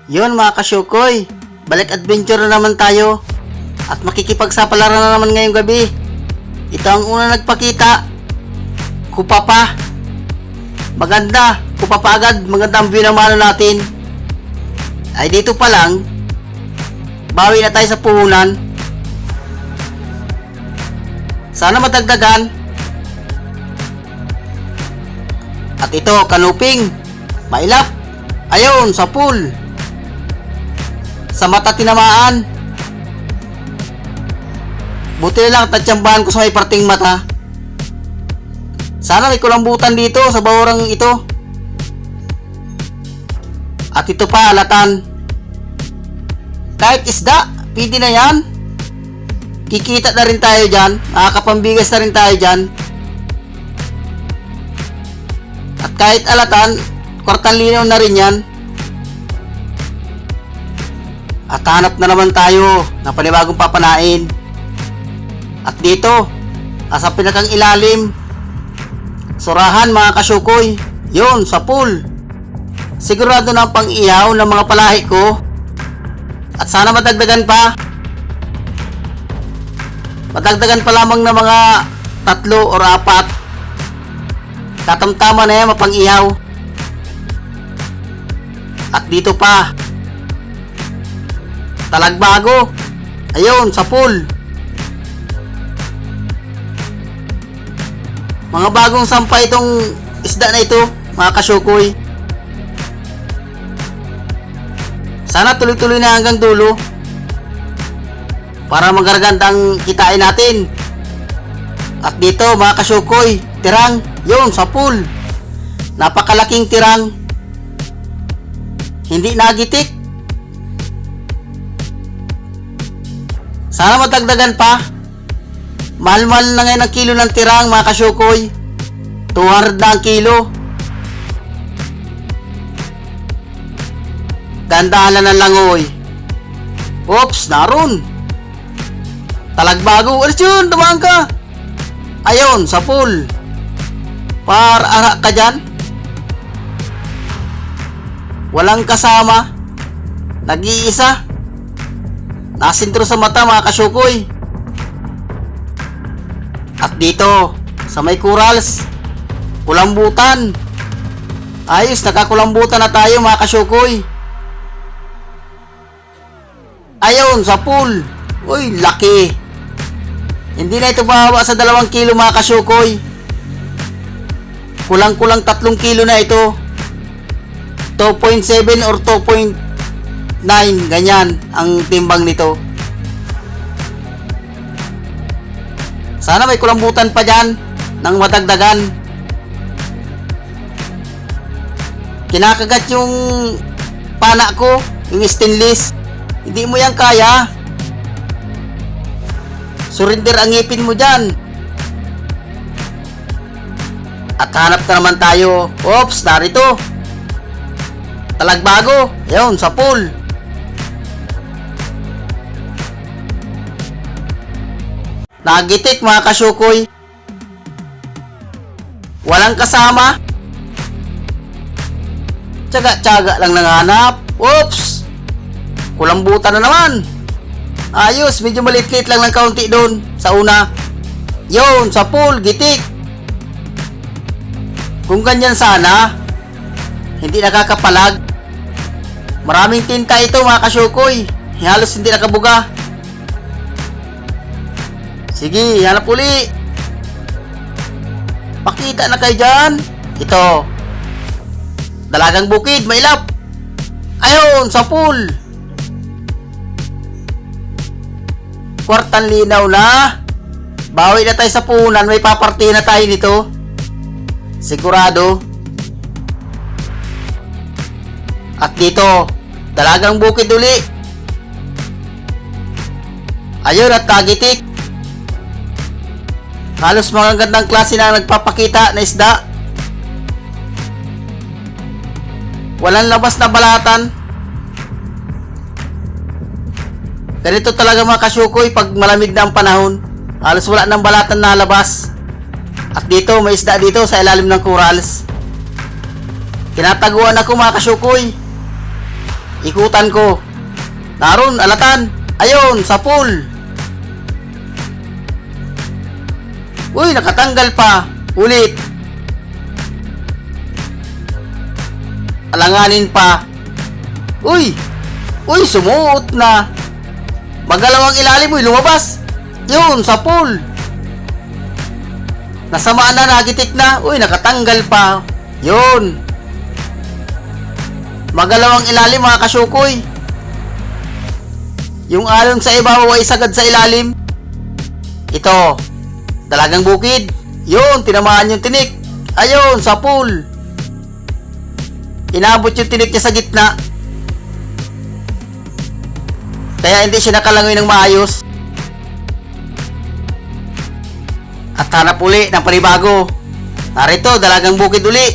Yun mga kasyukoy, balik adventure na naman tayo at makikipagsapalaran na naman ngayong gabi. Ito ang una nagpakita. Kupa pa. Maganda, kupa pa agad, maganda ang view ng mano natin. Ay dito pa lang, bawi na tayo sa puhunan. Sana matagdagan. At ito, kanuping, mailap. Ayun, sa pool. Sa mata tinamaan. Buti na lang tatsambahan ko sa may parting mata. Sana may kulambutan dito sa bahurang ito. At ito pa, alatan. Kahit isda, pwede na yan. Kikita na rin tayo dyan. Makakapambigas na rin tayo dyan. At kahit alatan, kwartang linaw na rin yan. At hanap na naman tayo ng panibagong papanain. At dito, sa pinakang ilalim, surahan mga kasyukoy. Yun, sa pool. Sigurado na ang pang-ihaw ng mga palahi ko. At sana madagdagan pa. Madagdagan pa lamang ng mga 3 or 4. Katamtama na yan, mapang-ihaw. At dito pa, talagbago. Ayun, sa pool. Mga bagong sampay itong isda na ito, mga kasyukoy. Sana tuloy-tuloy na hanggang dulo para magaragandang kitain natin. At dito, mga kasyukoy, tirang. Yun, sa pool. Napakalaking tirang. Hindi nagitik. Sana matagdagan pa. Mahal-mahal na ngayon ang kilo ng tirang, mga kasyukoy. 200 na ang kilo. Dandahan na ng langoy. Oops, naroon. Talagbago. Alis yun, dumaan ka. Ayun, sa pool. Para ka dyan. Walang kasama. Nag-iisa. Nasintro sa mata, mga kasyukoy. At dito, sa may corals, kulambutan. Ayos, nakakulambutan na tayo, mga kasyukoy. Ayun, sa pool. Uy, laki. Hindi na ito bababa sa 2 kilo, mga kasyukoy. Kulang-kulang 3 kilo na ito. 2.7 or 2.9, ganyan ang timbang nito. Sana may kulambutan pa dyan ng madagdagan. Kinakagat yung pana ko, yung stainless. Hindi mo yan kaya. Surrender ang ngipin mo dyan. At hanap na naman tayo. Oops, narito. Talagbago. Ayun, sa pool. Nagitik, mga kasyukoy. Walang kasama. Tsaga-tsaga lang nanganap. Oops! Kulambutan na naman. Ayos, medyo maliit-liit lang ng kaunti doon sa una. Yun, sa pool, gitik. Kung ganyan sana, hindi nakakapalag. Maraming tinta ito, mga kasyukoy. Halos hindi nakabuga. Sige, hanap uli. Pakita na kayo dyan. Ito. Dalagang bukid, mailap. Ayun, sa pool. Kwartang linaw na. Bawi na tayo sa puhunan. May paparty na tayo nito. Sigurado. At dito, dalagang bukid uli. Ayun, at tagitik. Halos mga gandang klase na nagpapakita na isda. Walang labas na balatan. Ganito talaga, mga kasyukoy, pag malamig na ang panahon. Halos wala nang balatan na labas. At dito, may isda dito sa ilalim ng corals. Tinataguan ako, mga kasyukoy. Ikutan ko. Naroon, alatan. Ayun, sa pool. Uy, nakatanggal pa. Ulit. Alanganin pa. Uy, sumuot na. Magalawang ilalim mo, lumabas. Yun, sa pool. Nasamaan na, nagitik na. Uy, nakatanggal pa. Yun. Magalawang ilalim mga kasyukoy. Yung alon sa ibabaw ay sagad sa ilalim. Ito, dalagang bukid. Yun, tinamaan yung tinik. Ayun, sa pool. Inabot yung tinik niya sa gitna. Kaya hindi siya nakalangoy ng maayos. At hanap uli ng panibago. Narito, dalagang bukid uli.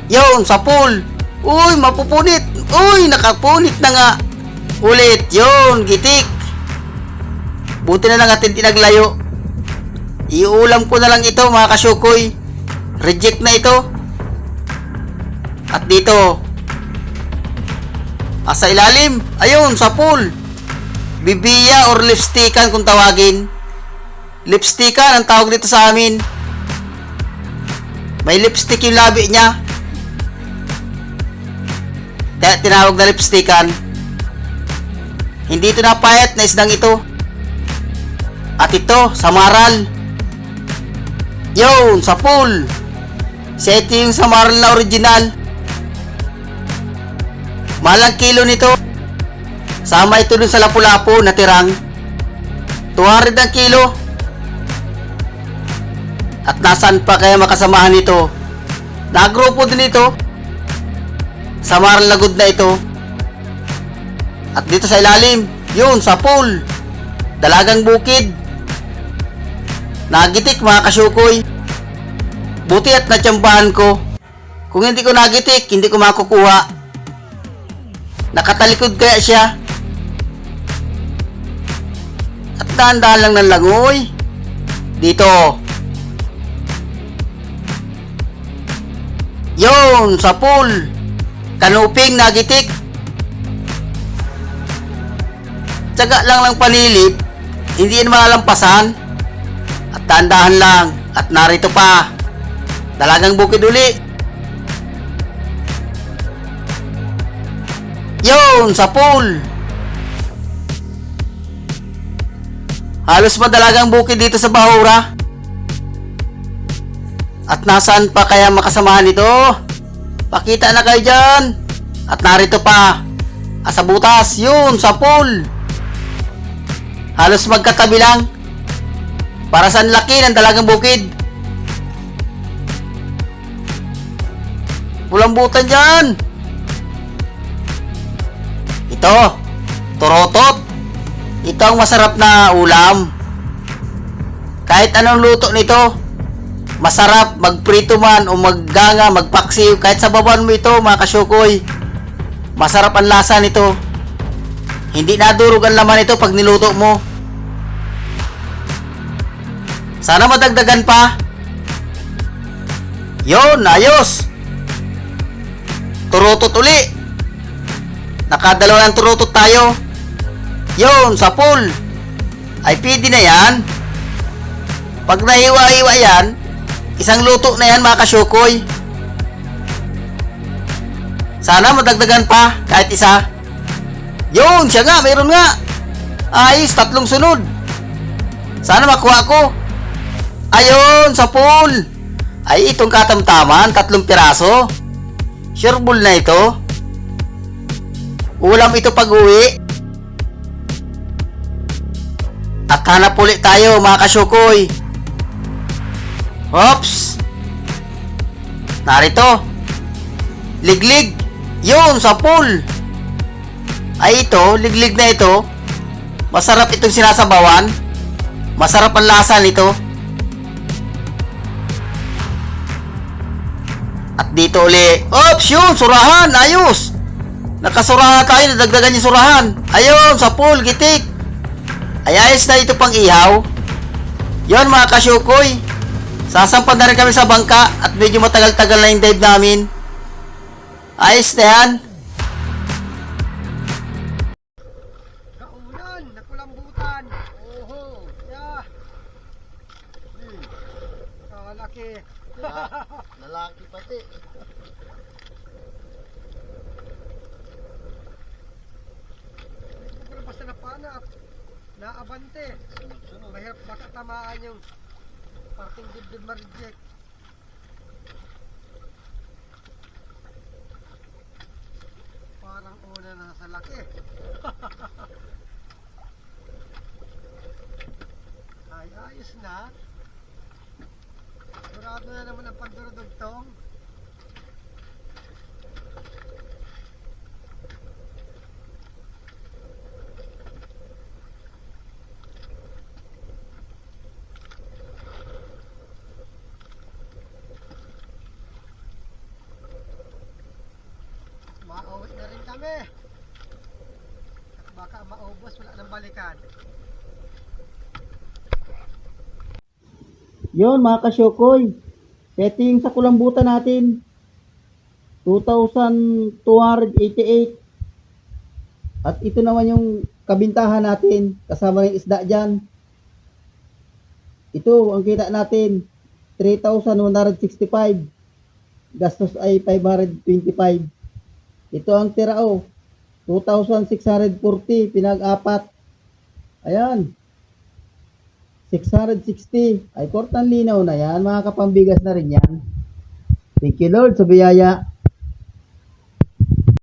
Yun, sa pool. Uy, mapupunit. Uy, nakapunit na nga. Ulit, yun, gitik. Buti na lang atin tinaglayo. Iulam ko na lang ito mga kasyukoy. Reject na ito. At dito, sa ilalim, ayun, sa pool. Bibiya or lipstickan kung tawagin. Lipstickan ang tawag dito sa amin. May lipstick yung labi niya. Kaya tinawag na lipstickan. Hindi ito napayat na isdang ito. At ito, samaral. Yun, sa pool. Siya ito yung samaral na original. Malang kilo nito. Sama ito dun sa lapu-lapu na tirang. 200 ang kilo. At nasaan pa kaya makasamahan nito? Nagrupo din ito. Samaral na good na ito. At dito sa ilalim, yun, sa pool. Dalagang bukid. Nagitik mga kasyukoy. Buti at natsambahan ko. Kung hindi ko nagitik, hindi ko makukuha. Nakatalikod kaya siya. At dahan-dahan lang ng langoy. Dito. Yun, sa pool. Kanuping nagitik. Tsaga lang panilip. Hindi yan malalampasan. At dahan-dahan lang. At narito pa. Dalagang bukid uli. Yun, sa pool. Halos madalagang bukid dito sa Bahura. At nasaan pa kaya makasamahan ito? Pakita na kayo dyan. At narito pa. Sa butas, yun, sa pool. Halos magkatabi lang. Para saan laki ng dalagang bukid. Bulambutan dyan. Ito, turotot. Ito ang masarap na ulam. Kahit anong luto nito, masarap, magprito man o magganga, magpaksiw. Kahit sa baban mo ito mga kasyukoy, masarap ang lasa nito. Hindi nadurog ang laman ito pag niluto mo. Sana madagdagan pa. Yon, ayos. Turotot uli. Nakadalawang turotot tayo. Yon, sa pool. Ay pwede na yan. Pag nahiwa-hiwa yan, isang luto na yan mga kasyukoy. Sana madagdagan pa kahit isa. Yon, siya nga, mayroon nga. Ayos, 3 sunod. Sana makuha ko. Ayun, sa pool. Ay, itong katamtaman, 3 piraso. Sure bull na ito. Ulam ito pag-uwi. At hanap ulit tayo mga kasyukoy. Oops. Narito. Liglig. Yun, sa pool. Ay ito, liglig na ito. Masarap itong sinasabawan. Masarap ang lasa nito. At dito uli. Oops, yun, surahan. Ayos. Nakasurahan tayo, nadagdagan yung surahan. Ayun, sa pool, gitik. Ay, ayos na ito pang ihaw. Yun mga kasyukoy. Sasampan na rin kami sa bangka at medyo matagal-tagal na yung dive namin. Ayos na yan. Lalaki pati. Pero basta napanat, naabante. Sunod-sunod. Mahirap baka tamaan yung parting dibdib ma-reject. Parang una na sa laki. Ay, ayos na. Sigurado na naman ang pagdurudugtong. Mauwi na rin kami. At baka maubos, wala nang balikan. Yon mga kasyokoy, setting sa kulambutan natin 2,288 at ito naman yung kabintahan natin kasama ng isda dyan. Ito ang kita natin 3,165, gastos ay 525. Ito ang tirao 2,640 pinag-apat, ayan 660. Ay, kortang linaw na yan. Mga kapambigas na rin yan. Thank you Lord sa biyaya.